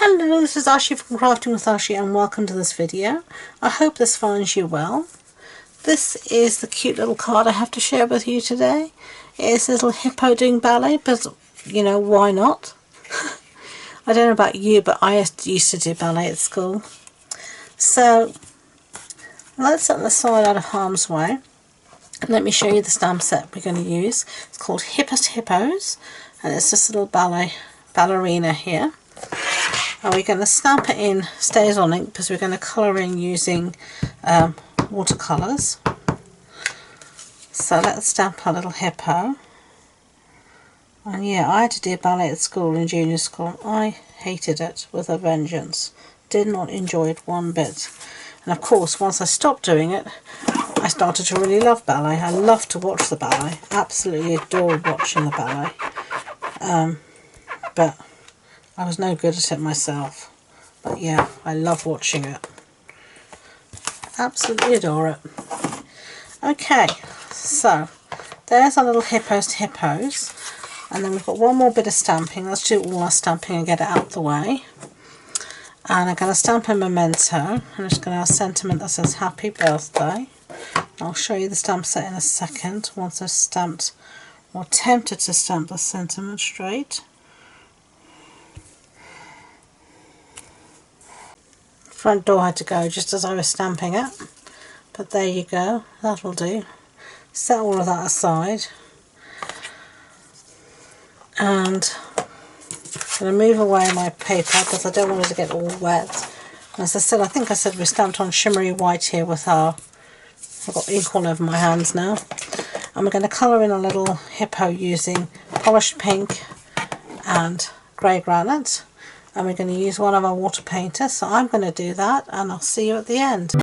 Hello, this is Ashee from Crafting with Ashee and welcome to this video. I hope this finds you well. This is the cute little card I have to share with you today. It's a little hippo doing ballet, but you know, why not? I don't know about you, but I used to do ballet at school. So let's set this side out of harm's way. And let me show you the stamp set we're going to use. It's called Hippest Hippos, and it's this little ballerina here. And we're going to stamp it in Stays on Ink because we're going to colour in using watercolours. So let's stamp our little hippo. And yeah, I had to do ballet at school, in junior school. I hated it with a vengeance. Did not enjoy it one bit. And of course, once I stopped doing it, I started to really love ballet. I love to watch the ballet. Absolutely adore watching the ballet. But I was no good at it myself. But yeah, I love watching it. Absolutely adore it. Okay, so there's our little Hippest Hippos. And then we've got one more bit of stamping. Let's do all our stamping and get it out the way. And I'm going to stamp a memento. I'm just going to have a sentiment that says Happy Birthday. I'll show you the stamp set in a second once I've stamped or attempted to stamp the sentiment straight. Front door had to go just as I was stamping it, but there you go, that'll do. Set all of that aside, and I'm going to move away my paper because I don't want it to get all wet. And as I said, I think I said we stamped on shimmery white here with our, I've got ink all over my hands now. And we're going to colour in a little hippo using polished pink and grey granite. And we're going to use one of our water painters. So I'm going to do that and I'll see you at the end.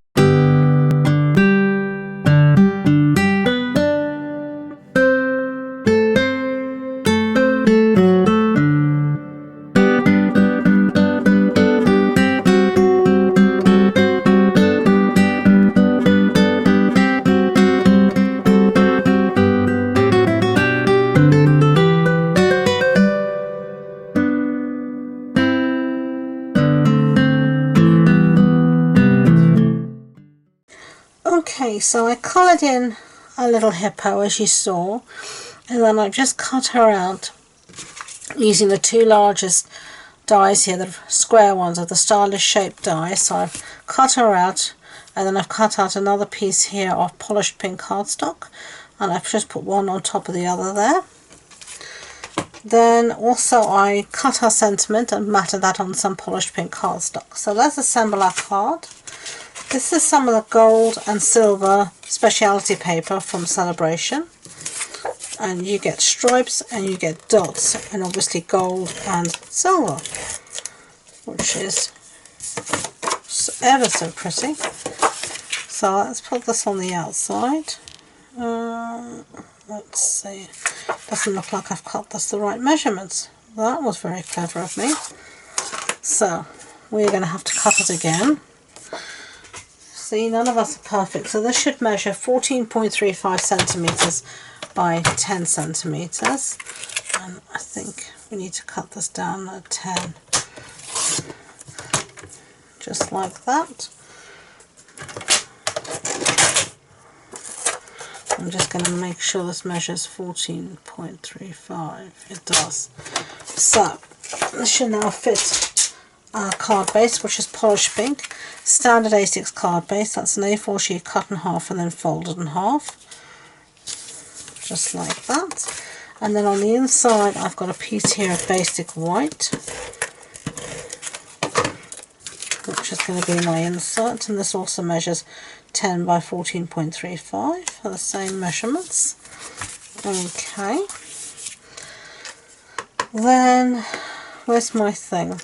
Okay, so I coloured in a little hippo as you saw, and then I've just cut her out using the two largest dies here, the square ones are the stylish shaped die. So I've cut her out, and then I've cut out another piece here of polished pink cardstock, and I've just put one on top of the other there. Then also I cut our sentiment and matted that on some polished pink cardstock. So let's assemble our card. This is some of the gold and silver speciality paper from Celebration, and you get stripes and you get dots, and obviously gold and silver, which is ever so pretty. So let's put this on the outside. Let's see, doesn't look like I've cut this the right measurements. That was very clever of me. So we're going to have to cut it again. See, none of us are perfect, so this should measure 14.35 centimetres by 10 centimetres, and I think we need to cut this down at 10, just like that. I'm just going to make sure this measures 14.35. It does. So this should now fit our card base, which is polished pink, standard A6 card base. That's an A4 sheet cut in half and then folded in half, just like that. And then on the inside I've got a piece here of basic white, which is going to be my insert, and this also measures 10 by 14.35 for the same measurements. Okay, then where's my thing?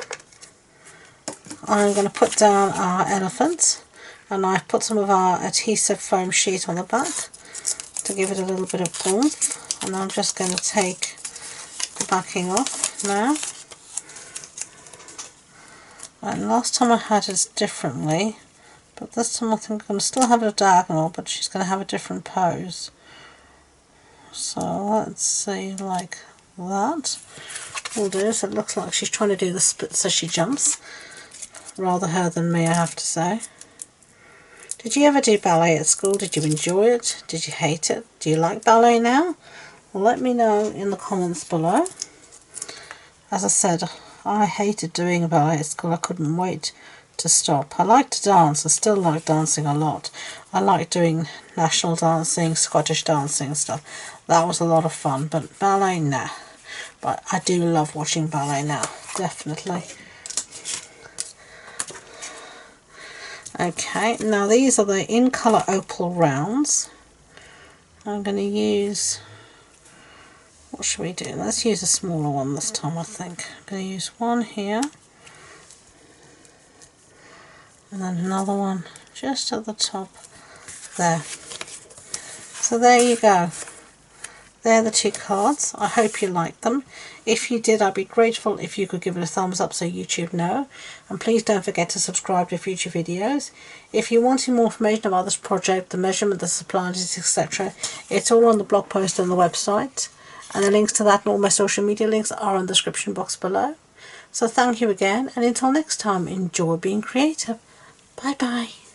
I'm going to put down our elephant, and I've put some of our adhesive foam sheet on the back to give it a little bit of oomph, and I'm just going to take the backing off now. And last time I had it differently, but this time I think I'm going to still have a diagonal, but she's going to have a different pose. So let's see, like that. will do. So it looks like she's trying to do the splits as she jumps. Rather her than me, I have to say. Did you ever do ballet at school? Did you enjoy it? Did you hate it? Do you like ballet now? Well, let me know in the comments below. As I said, I hated doing ballet at school. I couldn't wait to stop. I like to dance. I still like dancing a lot. I like doing national dancing, Scottish dancing and stuff. That was a lot of fun, but ballet, nah. But I do love watching ballet now, definitely. Okay, now these are the in colour opal rounds. I'm going to use, what should we do? Let's use a smaller one this time, I think. I'm going to use one here. And then another one just at the top there. So there you go. They're the two cards. I hope you liked them. If you did, I'd be grateful if you could give it a thumbs up so YouTube know. And please don't forget to subscribe to future videos. If you want more information about this project, the measurement, the supplies, etc., it's all on the blog post on the website. And the links to that and all my social media links are in the description box below. So thank you again, and until next time, enjoy being creative. Bye bye.